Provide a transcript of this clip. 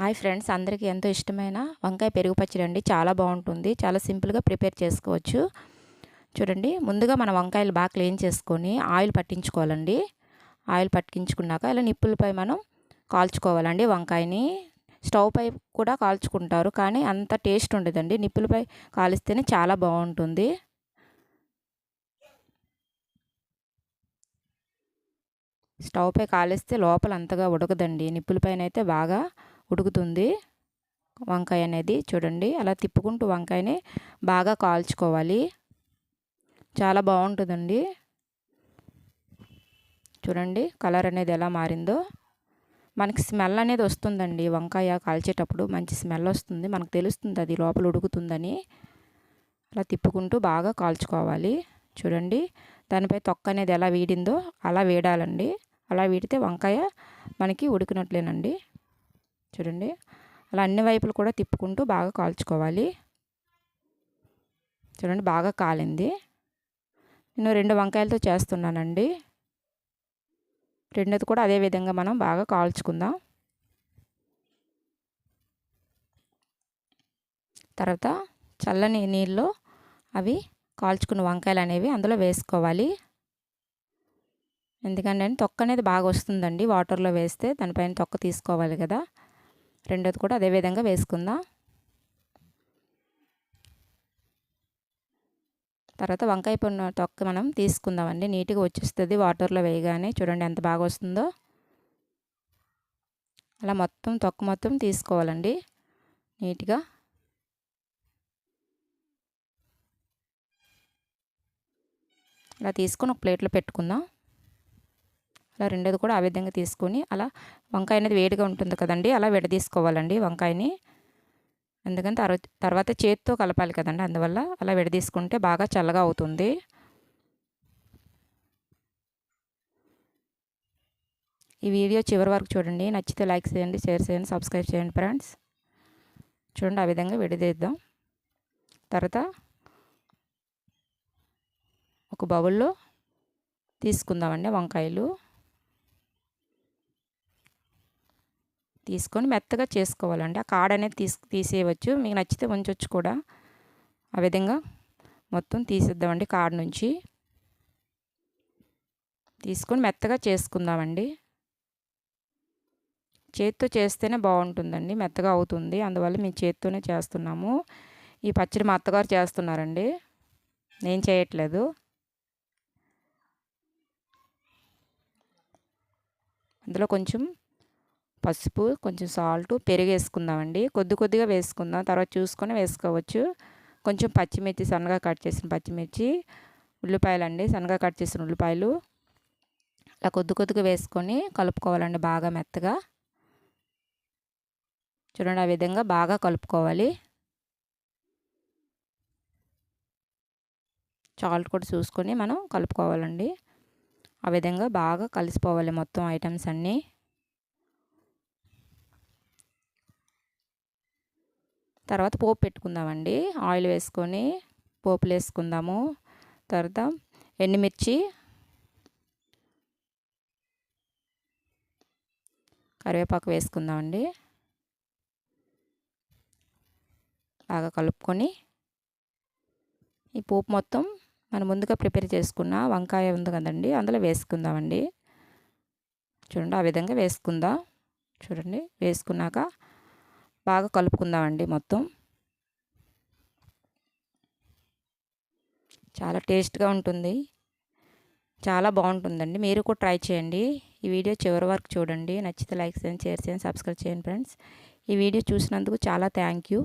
Hi friends, అందరికీ ఎంతో ఇష్టమైన వంకాయ పెరుగు పచ్చడి అండి. చాలా బాగుంటుంది. చాలా సింపుల్గా ప్రిపేర్ చేసుకోవచ్చు. చూడండి, ముందుగా మన వంకాయలు బాగా క్లీన్ చేసుకొని ఆయిల్ పట్టించుకోవాలండి. ఆయిల్ పట్టించుకున్నాక ఇలా నిప్పులపై మనం కాల్చుకోవాలండి. వంకాయని స్టవ్ పై కూడా కాల్చుకుంటారు, కానీ అంత టేస్ట్ ఉండదండి. నిప్పులపై కాలిస్తేనే చాలా బాగుంటుంది. స్టవ్ పై కాలిస్తే లోపల అంతగా ఉడకదండి. నిప్పులపైన అయితే బాగా ఉడుకుతుంది వంకాయ అనేది. చూడండి, అలా తిప్పుకుంటూ వంకాయని బాగా కాల్చుకోవాలి. చాలా బాగుంటుందండి. చూడండి, కలర్ అనేది ఎలా మారిందో. మనకి స్మెల్ అనేది వస్తుందండి. వంకాయ కాల్చేటప్పుడు మంచి స్మెల్ వస్తుంది. మనకు తెలుస్తుంది అది లోపల ఉడుకుతుందని. అలా తిప్పుకుంటూ బాగా కాల్చుకోవాలి. చూడండి, దానిపై తొక్క అనేది ఎలా వీడిందో అలా వేడాలండి. అలా వీడితే వంకాయ మనకి ఉడికినట్లేనండి. చూడండి, అలా అన్ని వైపులు కూడా తిప్పుకుంటూ బాగా కాల్చుకోవాలి. చూడండి, బాగా కాలింది. నేను 2 వంకాయలతో చేస్తున్నానండి. రెండోది కూడా అదే విధంగా మనం బాగా కాల్చుకుందాం. తర్వాత చల్లని నీళ్ళలో అవి కాల్చుకున్న వంకాయలు అనేవి అందులో వేసుకోవాలి. ఎందుకంటే తొక్క అనేది బాగా వస్తుందండి వాటర్లో వేస్తే. దానిపైన తొక్క తీసుకోవాలి కదా. రెండోది కూడా అదే విధంగా వేసుకుందాం. తర్వాత వంకాయ పొన్న తొక్క మనం తీసుకుందామండి. నీట్గా వచ్చేస్తుంది వాటర్లో వేయగానే. చూడండి ఎంత బాగా వస్తుందో. అలా మొత్తం తొక్క మొత్తం తీసుకోవాలండి నీట్గా. అలా తీసుకొని ఒక ప్లేట్లో పెట్టుకుందాం. అలా రెండోది కూడా ఆ విధంగా తీసుకొని, అలా వంకాయ అనేది వేడిగా ఉంటుంది కదండి, అలా విడదీసుకోవాలండి వంకాయని. ఎందుకంటే తర్వాత చేతితో కలపాలి కదండి, అందువల్ల అలా విడదీసుకుంటే బాగా చల్లగా అవుతుంది. ఈ వీడియో చివరి వరకు చూడండి. నచ్చితే లైక్ చేయండి, షేర్ చేయండి, సబ్స్క్రైబ్ చేయండి ఫ్రెండ్స్. చూడండి, ఆ విధంగా విడదీద్దాం. తర్వాత ఒక బౌల్లో తీసుకుందామండి వంకాయలు. తీసుకొని మెత్తగా చేసుకోవాలండి. ఆ కాడ అనేది తీసేయవచ్చు, మీకు నచ్చితే ఉంచవచ్చు కూడా. ఆ విధంగా మొత్తం తీసేద్దామండి. కాడ నుంచి తీసుకొని మెత్తగా చేసుకుందామండి. చేత్తో చేస్తేనే బాగుంటుందండి, మెత్తగా అవుతుంది. అందువల్ల మేము చేత్తోనే చేస్తున్నాము. ఈ పచ్చడి మా అత్తగారు చేస్తున్నారండి, నేను చేయట్లేదు. అందులో కొంచెం పసుపు, కొంచెం సాల్ట్, పెరుగు వేసుకుందామండి. కొద్దిగా వేసుకుందాం, తర్వాత చూసుకొని వేసుకోవచ్చు. కొంచెం పచ్చిమిర్చి, సన్నగా కట్ చేసిన పచ్చిమిర్చి, ఉల్లిపాయలు అండి, సన్నగా కట్ చేసిన ఉల్లిపాయలు. అలా కొద్దిగా వేసుకొని కలుపుకోవాలండి బాగా మెత్తగా. చూడండి, ఆ విధంగా బాగా కలుపుకోవాలి. సాల్ట్ కూడా చూసుకొని మనం కలుపుకోవాలండి. ఆ విధంగా బాగా కలిసిపోవాలి మొత్తం ఐటమ్స్ అన్నీ. తర్వాత పోపు పెట్టుకుందామండి. ఆయిల్ వేసుకొని పోపులు వేసుకుందాము. తర్వాత ఎండుమిర్చి, కరివేపాకు వేసుకుందామండి. బాగా కలుపుకొని ఈ పోపు మొత్తం మనం ముందుగా ప్రిపేర్ చేసుకున్న వంకాయ ఉంది కదండి, అందులో వేసుకుందామండి. చూడండి, ఆ విధంగా వేసుకుందాం. చూడండి, వేసుకున్నాక బాగా కలుపుకుందామండి మొత్తం. చాలా టేస్ట్గా ఉంటుంది, చాలా బాగుంటుందండి. మీరు కూడా ట్రై చేయండి. ఈ వీడియో చివరి వరకు చూడండి. నచ్చితే లైక్ చేయండి, షేర్ చేయండి, సబ్స్క్రైబ్ చేయండి ఫ్రెండ్స్. ఈ వీడియో చూసినందుకు చాలా థ్యాంక్ యూ.